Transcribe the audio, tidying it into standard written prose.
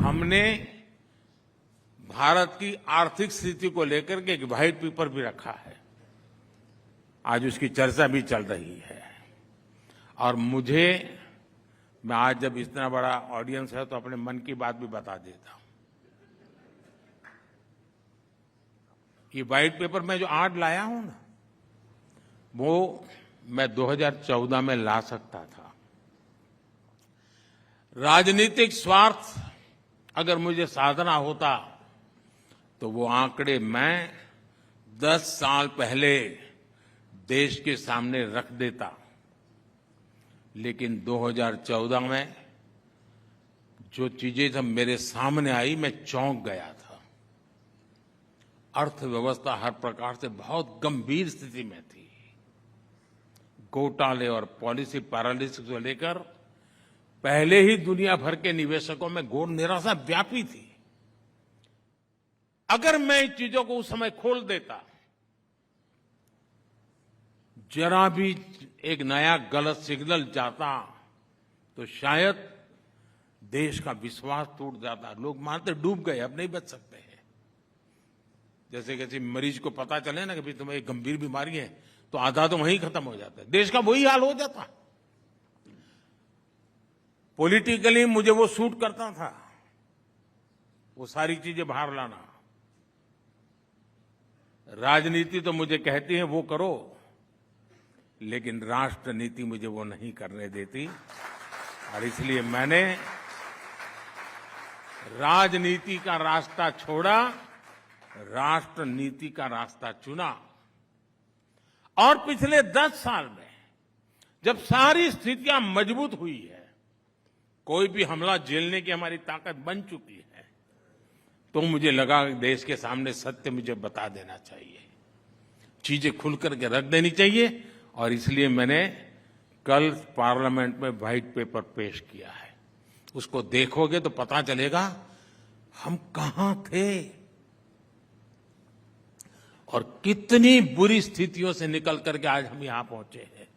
हमने भारत की आर्थिक स्थिति को लेकर के एक व्हाइट पेपर भी रखा है। आज उसकी चर्चा भी चल रही है। और मैं आज जब इतना बड़ा ऑडियंस है तो अपने मन की बात भी बता देता हूं। ये व्हाइट पेपर मैं जो आज लाया हूं ना, वो मैं 2014 में ला सकता था। राजनीतिक स्वार्थ अगर मुझे साधना होता तो वो आंकड़े मैं 10 साल पहले देश के सामने रख देता। लेकिन 2014 में जो चीजें जब मेरे सामने आई, मैं चौंक गया था। अर्थव्यवस्था हर प्रकार से बहुत गंभीर स्थिति में थी। घोटाले और पॉलिसी पैरालिसिस को लेकर पहले ही दुनिया भर के निवेशकों में घोर निराशा व्यापी थी। अगर मैं इन चीजों को उस समय खोल देता, जरा भी एक नया गलत सिग्नल जाता तो शायद देश का विश्वास टूट जाता। लोग मानते डूब गए, अब नहीं बच सकते हैं। जैसे किसी मरीज को पता चले ना कि भाई तुम्हें एक गंभीर बीमारी है, तो आधा तो वहीं खत्म हो जाता है। देश का वही हाल हो जाता। पॉलिटिकली मुझे वो सूट करता था, वो सारी चीजें बाहर लाना। राजनीति तो मुझे कहती है वो करो, लेकिन राष्ट्र नीति मुझे वो नहीं करने देती। और इसलिए मैंने राजनीति का रास्ता छोड़ा, राष्ट्र नीति का रास्ता चुना। और पिछले 10 साल में जब सारी स्थितियां मजबूत हुई है, कोई भी हमला झेलने की हमारी ताकत बन चुकी है, तो मुझे लगा कि देश के सामने सत्य मुझे बता देना चाहिए, चीजें खुल करके रख देनी चाहिए। और इसलिए मैंने कल पार्लियामेंट में व्हाइट पेपर पेश किया है। उसको देखोगे तो पता चलेगा हम कहां थे और कितनी बुरी स्थितियों से निकल करके आज हम यहां पहुंचे हैं।